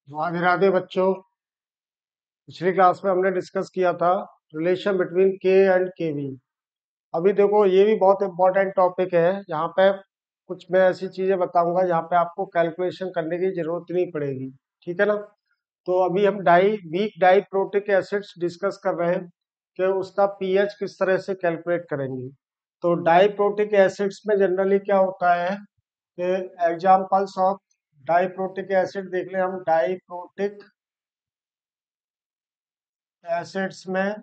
राधे राधे बच्चों। पिछली क्लास में हमने डिस्कस किया था रिलेशन बिटवीन के एंड के वी। अभी देखो ये भी बहुत इंपॉर्टेंट टॉपिक है। यहाँ पे कुछ मैं ऐसी चीजें बताऊंगा जहाँ पे आपको कैलकुलेशन करने की जरूरत नहीं पड़ेगी। ठीक है ना। तो अभी हम weak diprotic acids discuss कर रहे हैं कि उसका पीएच किस तरह से कैलकुलेट करेंगे। तो डाई प्रोटिक एसिड्स में जनरली क्या होता है कि examples of diprotic acid देख लें हम। डाई प्रोटिक एसिड्स में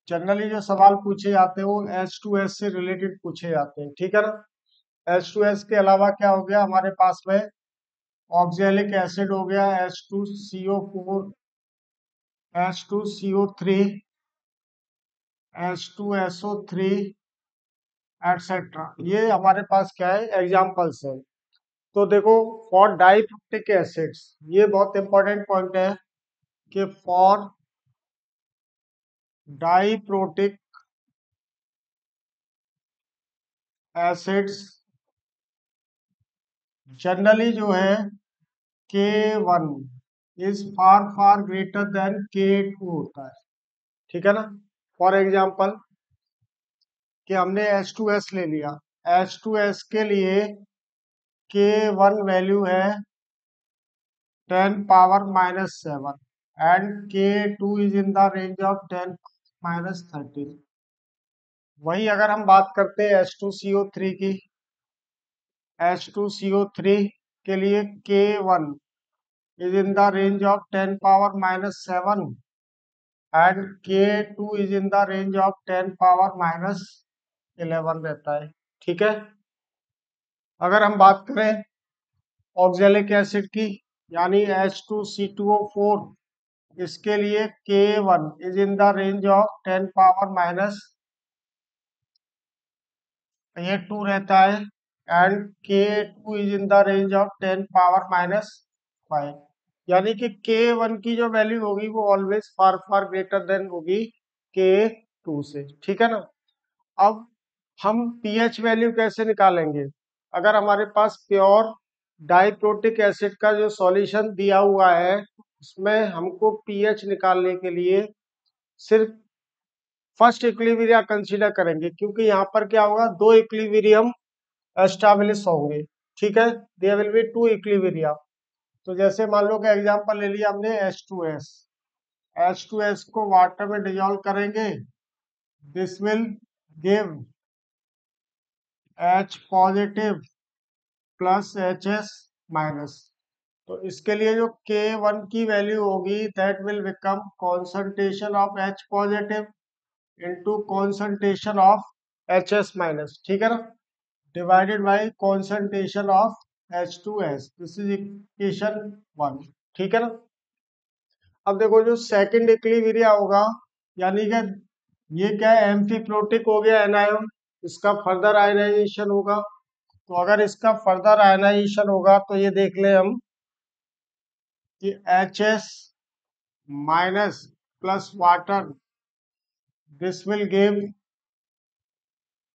जनरली जो सवाल पूछे जाते हैं वो H2S से रिलेटेड पूछे जाते हैं। ठीक है ना। H2S के अलावा क्या हो गया हमारे पास में, ऑक्जेलिक एसिड हो गया, H2CO4, H2CO3, H2SO3 एटसेट्रा। ये हमारे पास क्या है, एग्जाम्पल्स है। तो देखो फॉर डाइप्रोटिक एसिड्स, ये बहुत इंपॉर्टेंट पॉइंट है कि फॉर डाइप्रोटिक एसिड्स जनरली जो है K1 is far far greater than K2 होता है। ठीक है ना। फॉर एग्जाम्पल कि हमने H2S ले लिया, H2S के लिए K1 वैल्यू है 10⁻⁻7 and K2 is in the range of 10⁻13। वही अगर हम बात करते हैं H2CO3 की, H2CO3 के लिए K1 is in the range of 10⁻⁻7 and K2 is in the range of 10⁻⁻11 रहता है। ठीक है। अगर हम बात करें ऑक्जेलिक एसिड की, यानी H2C2O4, इसके लिए K1 is in the range of 10⁻2 रहता है and K2 is in the range of 10⁻⁵। यानी कि K1 की जो वैल्यू होगी वो ऑलवेज फार फार ग्रेटर देन होगी K2 से। ठीक है ना। अब हम पीएच वैल्यू कैसे निकालेंगे। अगर हमारे पास प्योर डाइप्रोटिक एसिड का जो सॉल्यूशन दिया हुआ है उसमें हमको पीएच निकालने के लिए सिर्फ फर्स्ट इक्विलिब्रिया कंसीडर करेंगे, क्योंकि यहाँ पर क्या होगा, दो इक्विलिब्रियम एस्टैब्लिश होंगे। ठीक है। There will be two equilibria. तो जैसे मान लो कि एग्जांपल ले लिया हमने H2S, H2S को वाटर में डिजोल्व करेंगे, this will give H positive plus HS minus. तो इसके लिए जो K1 की वैल्यू होगी that will become concentration of H positive into concentration of HS minus. ठीक है ना। Divided by concentration of H2S। This is equation 1। ठीक है ना। अब देखो जो सेकंड इक्विलिब्रिया होगा, यानी कि ये क्या है, एम्फीफ्लोटिक हो गया एनायन, इसका फर्दर आयनाइजेशन होगा। तो अगर इसका फर्दर आयनाइजेशन होगा तो ये देख ले हम कि HS minus plus water, this will give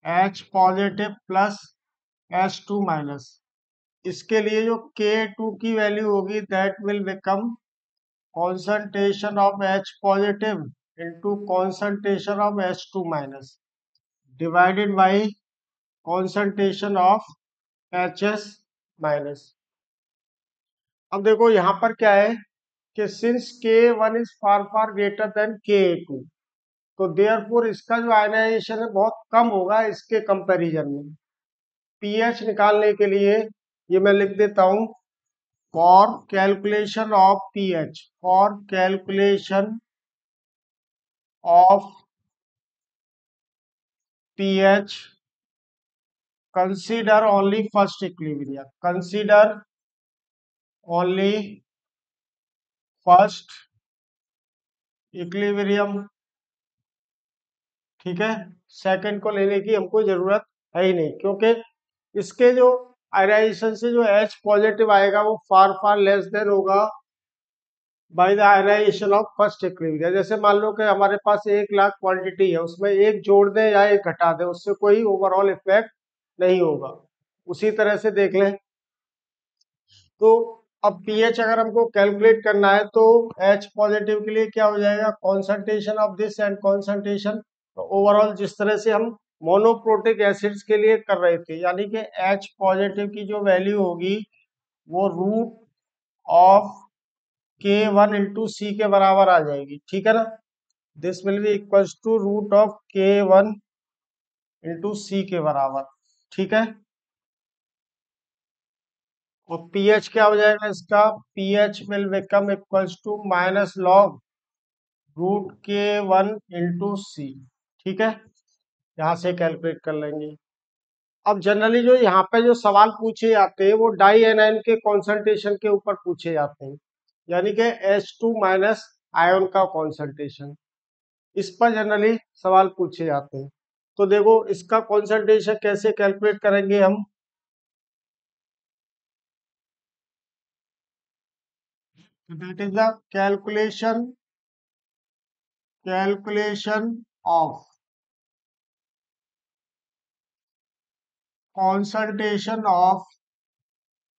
H positive plus H2 minus. इसके लिए जो K2 की वैल्यू होगी that will become concentration of H positive into concentration of H2 minus divided by concentration of HS minus। अब देखो यहाँ पर क्या है कि since K1 is far far greater than K2, तो देयरफॉर इसका जो आयनाइजेशन है बहुत कम होगा इसके कंपैरिजन में। पीएच निकालने के लिए ये मैं लिख देता हूँ, for calculation of pH, for calculation of pH consider only first equilibrium, consider only first equilibrium। ठीक है। सेकंड को लेने की हमको जरूरत है ही नहीं, क्योंकि इसके जो आयनाइजेशन से जो H पॉजिटिव आएगा वो फार फार लेस देन होगा by the ionisation of first equilibrium. जैसे मान लो कि हमारे पास 1,00,000 क्वांटिटी है, उसमें एक जोड़ दें या एक घटा दें, उससे कोई ओवरऑल इफेक्ट नहीं होगा। उसी तरह से देख लें। तो अब पीएच अगर हमको कैलकुलेट करना है तो एच पॉजिटिव के लिए क्या हो जाएगा, concentration of this and concentration. तो ओवरऑल जिस तरह से हम मोनोप्रोटिक एसिड्स के लिए कर रहे थे, यानी कि एच पॉजिटिव की जो वैल्यू होगी वो रूट ऑफ K1 × C के बराबर आ जाएगी, ठीक है ना। This will be equals to root of K1 × C के बराबर, ठीक है। और पीएच क्या हो जाएगा इसका, pH will become equals to minus log root K1 × C, ठीक है। यहाँ से कैलकुलेट कर लेंगे। अब जनरली जो यहाँ पे जो सवाल पूछे जाते हैं वो डाई एनायन के कॉन्सेंट्रेशन के ऊपर पूछे जाते हैं, यानी कि H2- आयन का कॉन्सेंट्रेशन, इस पर जनरली सवाल पूछे जाते हैं। तो देखो इसका कॉन्सेंट्रेशन कैसे कैलकुलेट करेंगे हम, that is the calculation of concentration of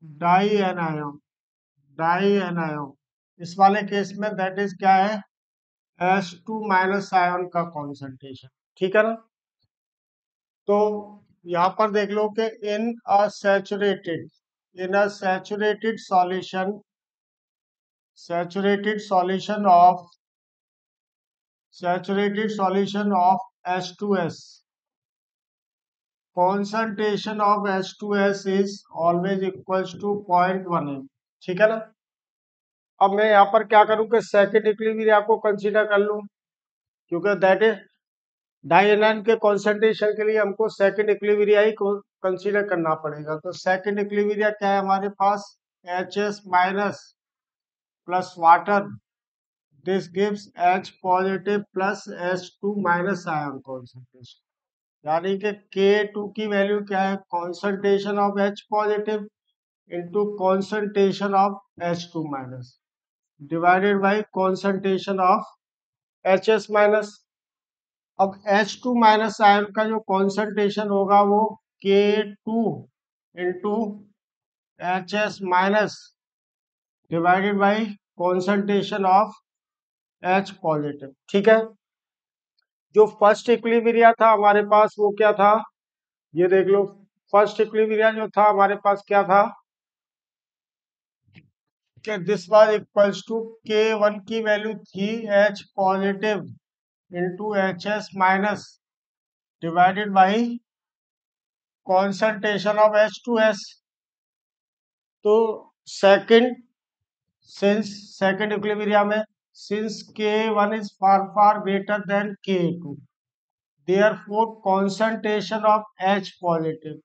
dianion, dianion इस वाले केस में दैट इज क्या है, H2- आयन का कॉन्सेंट्रेशन, ठीक है ना। तो यहाँ पर देख लो कि in a saturated solution of H2S, concentration of H2S is always equals to 0.1 m, ठीक है ना। अब मैं यहाँ पर क्या करूँ कि सेकंड इक्विलिब्रियम को कंसीडर कर लूँ, क्योंकि दैट इज डाइएनाइन के कॉन्सेंट्रेशन के लिए हमको सेकंड इक्विलिब्रियम ही कंसीडर करना पड़ेगा। तो सेकंड इक्विलिब्रियम क्या है हमारे पास, HS- plus water, this gives H positive plus H2- ion concentration, यानी कि K2 की वैल्यू क्या है, concentration of H positive into concentration of H2- divided by concentration of HS-। अब H2- आयन का जो कॉन्सेंट्रेशन होगा वो K2 × HS- divided by concentration of H positive, ठीक है। जो फर्स्ट इक्विलिब्रियम था हमारे पास वो क्या था, ये देख लो, फर्स्ट इक्विलिब्रियम जो था हमारे पास क्या था कि this was equals to K1 की वैल्यू थी H positive into HS- divided by concentration of H2S। तो सेकंड सेकंड इक्विलिब्रियम में since K1 is far far greater than K2, therefore concentration of H positive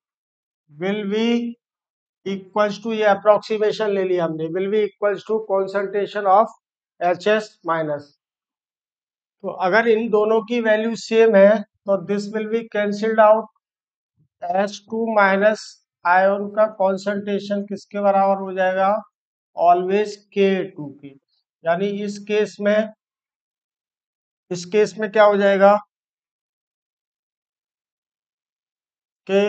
will be equals to, ये approximation ले लिया हमने, will be equals to concentration of HS-। तो अगर इन दोनों की वैल्यू सेम है तो this will B cancelled out, H2- ion का कॉन्सेंट्रेशन किसके बराबर हो जाएगा, ऑलवेज K2 के, यानी इस केस में क्या हो जाएगा कि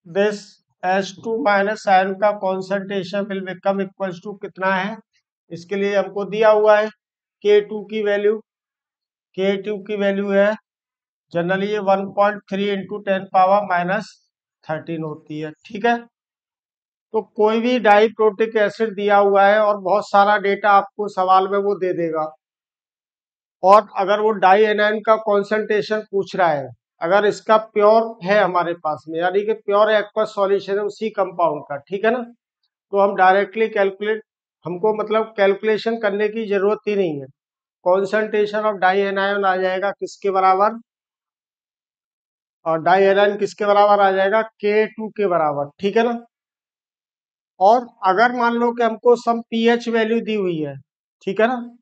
दिस H2- आयन का concentration will become equals to कितना है, इसके लिए हमको दिया हुआ है K2 की वैल्यू, K2 की वैल्यू है जनरली ये 1.3 इंटू 10⁻−13 होती है, ठीक है। तो कोई भी डाइप्रोटिक एसिड दिया हुआ है और बहुत सारा डेटा आपको सवाल में वो दे देगा, और अगर वो डाई एनायन का कॉन्सेंट्रेशन पूछ रहा है, अगर इसका प्योर है हमारे पास में, यानी कि प्योर एक्वस सॉल्यूशन है उसी कंपाउंड का, ठीक है ना, तो हम डायरेक्टली हमको मतलब कैलकुलेशन करने की जरूरत ही नहीं है। कॉन्सेंट्रेशन ऑफ डाई एनायन आ जाएगा किसके बराबर, और डाई एनायन किसके बराबर आ जाएगा, K2 के बराबर, ठीक है ना। और अगर मान लो कि हमको सम पीएच वैल्यू दी हुई है, ठीक है ना,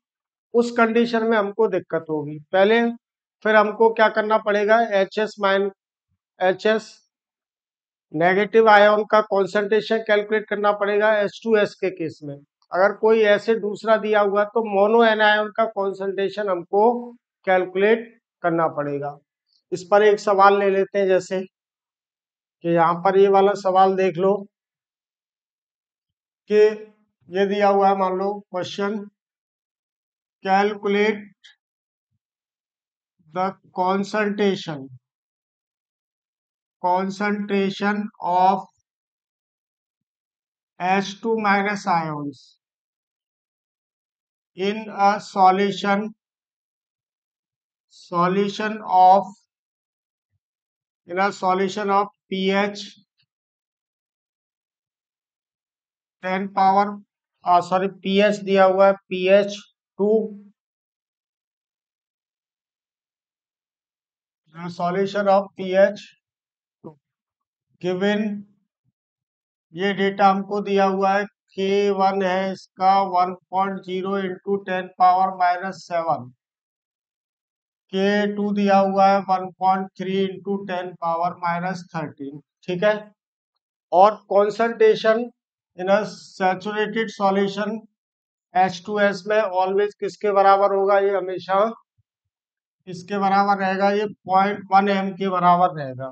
उस कंडीशन में हमको दिक्कत होगी। पहले फिर हमको क्या करना पड़ेगा, HS नेगेटिव आयन का कॉन्सेंट्रेशन कैलकुलेट करना पड़ेगा H2S के केस में। अगर कोई ऐसे दूसरा दिया हुआ तो मोनो एनायन का कॉन्सेंट्रेशन हमको कैलकुलेट करना पड़ेगा। इस पर एक सवाल ले लेते हैं, जैसे कि यहाँ पर ये वाला सवाल देख लो कि ये दिया हुआ है, मान लो question, calculate the concentration of H2 minus ions in a solution of pH 10 power pH दिया हुआ है pH 2, solution of pH 2 given, ये डेटा हमको दिया हुआ है, K1 है इसका 1.0 इंटू 10 पावर माइनस 7, K2 दिया हुआ है 1.3 इंटू 10 पावर माइनस 13, ठीक है। और concentration in a saturated solution H2S में ऑलवेज किसके बराबर होगा, ये हमेशा इसके बराबर रहेगा, ये 0.1 m के बराबर रहेगा।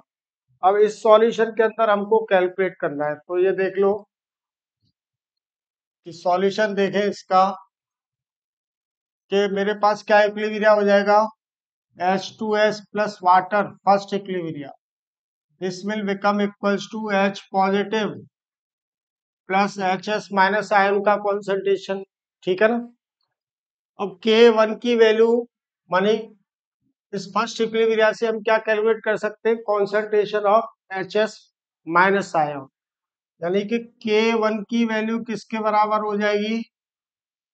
अब इस सॉल्यूशन के अंदर हमको कैलकुलेट करना है, तो ये देख लो कि सॉल्यूशन देखें इसका, कि मेरे पास क्या इक्विलिब्रिया हो जाएगा, H2S plus water first equilibria, this will become equals to H positive plus HS minus ion का कॉन्सेंट्रेशन, ठीक है ना। अब K1 की वैल्यू मानी इस फर्स्ट इक्विलिब्रिया से हम क्या कैलकुलेट कर सकते हैं, concentration of HS minus ion, यानी कि K1 की वैल्यू किसके बराबर हो जाएगी,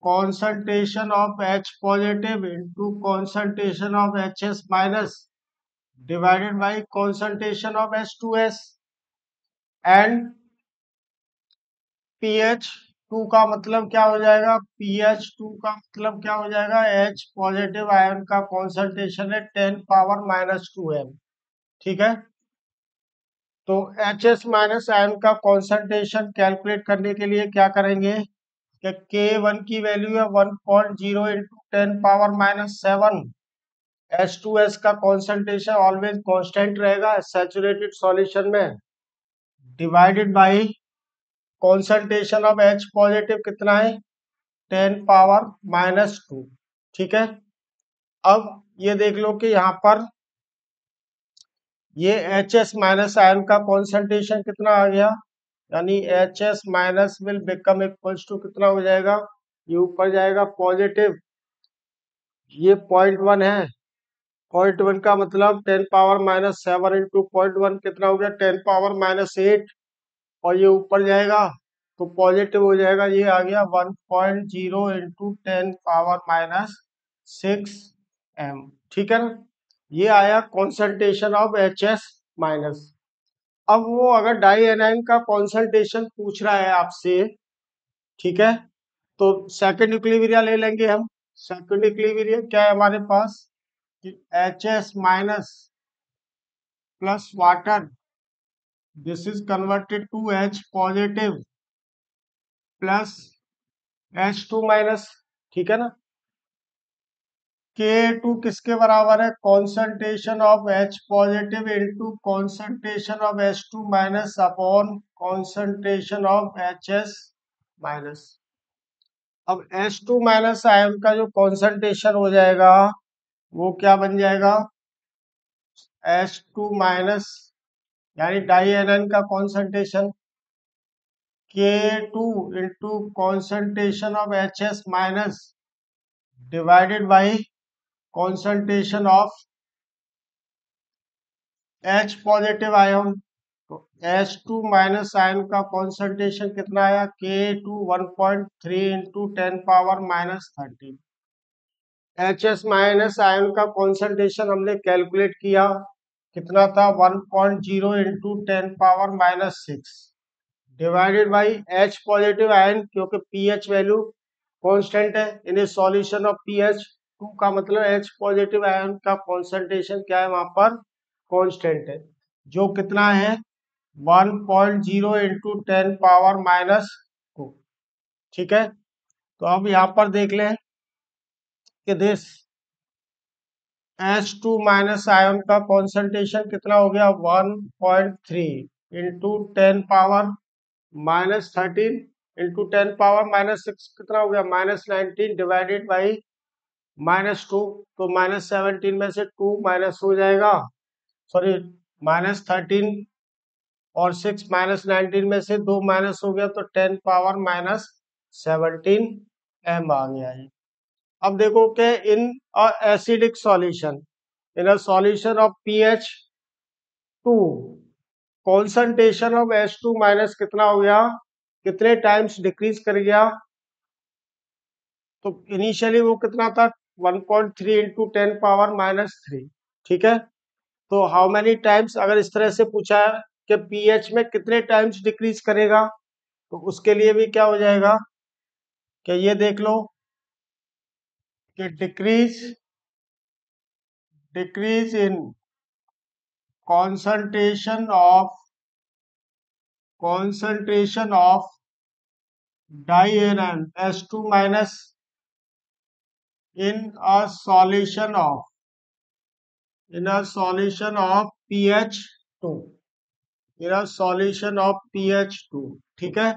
concentration of H positive into concentration of HS minus divided by concentration of H2S, and pH2 का मतलब क्या हो जाएगा, pH2 का मतलब क्या हो जाएगा, H पॉजिटिव आयन का कॉन्सेंट्रेशन है 10 पावर माइनस 2m, ठीक है। तो HS माइनस आयन का कॉन्सेंट्रेशन कैलकुलेट करने के लिए क्या करेंगे, कि K1 की वैल्यू है 1.0 इंटू 10 पावर माइनस 7, H2S का कॉन्सेंट्रेशन ऑलवेज कांस्टेंट रहेगा सैचुरेटेड सॉल्यूशन में, divided by concentration of H positive कितना है, 10 पावर माइनस 2, ठीक है। अब ये देख लो कि यहाँ पर ये HS माइनस आयन का कॉन्सेंट्रेशन कितना आ गया, यानी HS minus will become equals to कितना हो जाएगा, ये ऊपर जाएगा पॉजिटिव, ये 0.1 है, 0.1 का मतलब 10 पावर माइनस 7 इंटू 0.1 कितना हो गया, 10 पावर माइनस 8, और ये ऊपर जाएगा तो पॉजिटिव हो जाएगा, ये आ गया 1.0 इंटू 10 पावर माइनस 6m, ठीक है ना। ये आया कॉन्सेंट्रेशन ऑफ HS माइनस। अब वो अगर डाई एनाइन का कॉन्सेंट्रेशन पूछ रहा है आपसे, ठीक है, तो सेकंड इक्विलिब्रिया ले लेंगे हम। सेकंड इक्विलिब्रिया क्या है हमारे पास, HS minus plus water, this is converted to H positive plus H2 minus, ठीक है ना। K2 किसके बराबर है, concentration of H positive into concentration of H2 minus upon concentration of HS minus. अब H2 माइनस आयन का जो concentration हो जाएगा वो क्या बन जाएगा, H2 माइनस, यानी डाई एनाइन का concentration K2 into concentration of HS minus divided by concentration of H positive ion. तो H2 माइनस आयन का कॉन्सेंट्रेशन कितना आया, K2 1.3 into 10 power minus 13। HS minus ion का कॉन्सेंट्रेशन हमने कैलकुलेट किया, कितना था 1.0 into 10 power minus 6 divided by H positive ion, क्योंकि pH वैल्यू कांस्टेंट है इन सॉल्यूशन ऑफ pH2 का मतलब H पॉजिटिव आयन का कॉन्सेंट्रेशन क्या है, वहां पर कांस्टेंट है, जो कितना है 1.0 इंटू 10 पावर माइनस 2, ठीक है। तो अब यहाँ पर देख लें कि दिस H2 माइनस आयन का कॉन्सेंट्रेशन कितना हो गया, 1.3 इंटू 10 पावर माइनस 13 इंटू 10⁻⁻6 कितना हो गया -19 डिवाइडेड बाई -2, तो -17 में से 2 माइनस हो जाएगा, सॉरी -13 और 6 -19 में से 2 माइनस हो गया, तो 10⁻⁻17 m आ गया है। अब देखो कि in a acidic solution, in a solution of pH 2 concentration of H2 minus कितना हो गया, कितने टाइम्स डिक्रीज कर गया, तो इनिशियली वो कितना था 1.3 इंटू 10⁻⁻3, ठीक है। तो हाउ मेनी टाइम्स, अगर इस तरह से पूछा है कि पीएच में कितने टाइम्स डिक्रीज करेगा, तो उसके लिए भी क्या हो जाएगा कि ये देख लो कि decrease in concentration of dianion H2 minus in a solution of pH 2, in a solution of pH 2, ठीक है।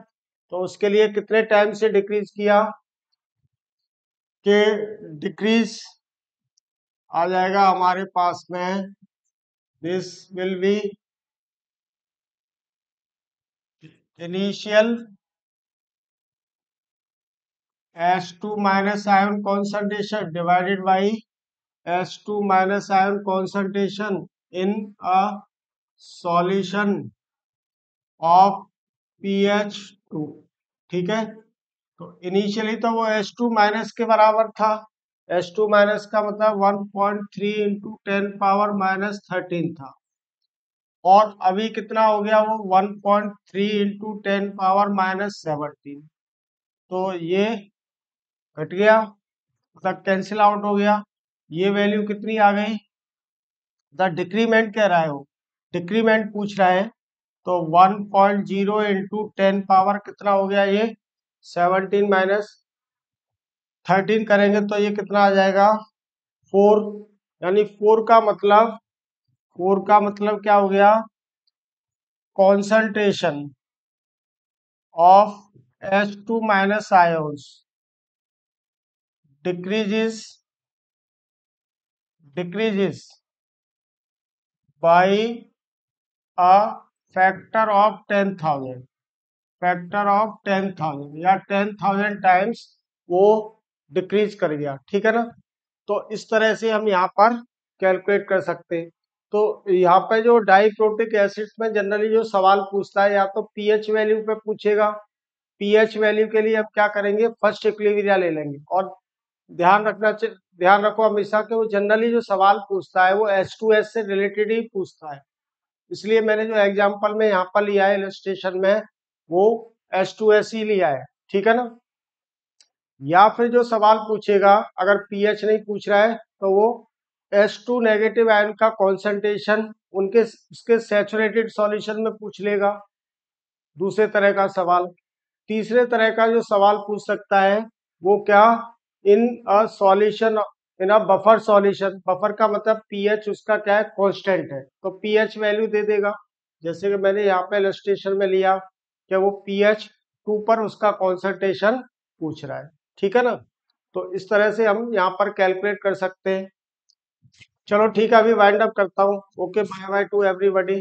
तो उसके लिए कितने टाइम से डिक्रीज किया, कि डिक्रीज आ जाएगा हमारे पास में, this will B initial H2 minus ion concentration divided by H2 minus ion concentration in a solution of pH 2, ठीक है। तो इनिशियली तो वो H2 माइनस के बराबर था, H2 माइनस का मतलब 1.3 इंटू 10⁻⁻13 था, और अभी कितना हो गया वो 1.3 इंटू 10⁻⁻17, तो ये घट गया, मतलब कैंसिल आउट हो गया। ये वैल्यू कितनी आ गई, द डिक्रीमेंट कह रहा है वो, डिक्रीमेंट पूछ रहा है, तो 1.0 इंटू 10 पावर कितना हो गया, ये 17 माइनस 13 करेंगे तो ये कितना आ जाएगा 4, यानी 4 का मतलब क्या हो गया, concentration of H2 minus ions decreases by a factor of 10,000, factor of 10,000 या 10,000 टाइम्स वो डिक्रीज कर गया, ठीक है ना। तो इस तरह से हम यहाँ पर कैलकुलेट कर सकते हैं। तो यहाँ पे जो डाइक्रोटिक एसिड्स में जनरली जो सवाल पूछता है, या तो पीएच वैल्यू पे पूछेगा, पीएच वैल्यू के लिए हम क्या करेंगे, फर्स्ट इक्विलिब्रिया ले लेंगे। और ध्यान रखो हमेशा कि वो जनरली जो सवाल पूछता है वो H2S से रिलेटेड ही पूछता है, इसलिए मैंने जो एग्जाम्पल में यहाँ पर लिया है इलस्ट्रेशन में, वो H2S ही लिया है, ठीक है ना। या फिर जो सवाल पूछेगा, अगर पीएच नहीं पूछ रहा है, तो वो H2 नेगेटिव आयन का कॉन्सेंट्रेशन उनके उसके सैचुरेटेड सॉल्यूशन में पूछ लेगा, दूसरे तरह का सवाल। तीसरे तरह का जो सवाल पूछ सकता है वो क्या, in a solution, in a buffer solution, buffer का मतलब पीएच उसका क्या है, कांस्टेंट है, तो पीएच वैल्यू दे देगा, जैसे कि मैंने यहाँ पे इलस्ट्रेशन में लिया कि वो pH 2 पर उसका कॉन्सेंट्रेशन पूछ रहा है, ठीक है ना। तो इस तरह से हम यहाँ पर कैलकुलेट कर सकते हैं। चलो ठीक है, अभी वाइंड अप करता हूँ। Okay, bye bye to everybody.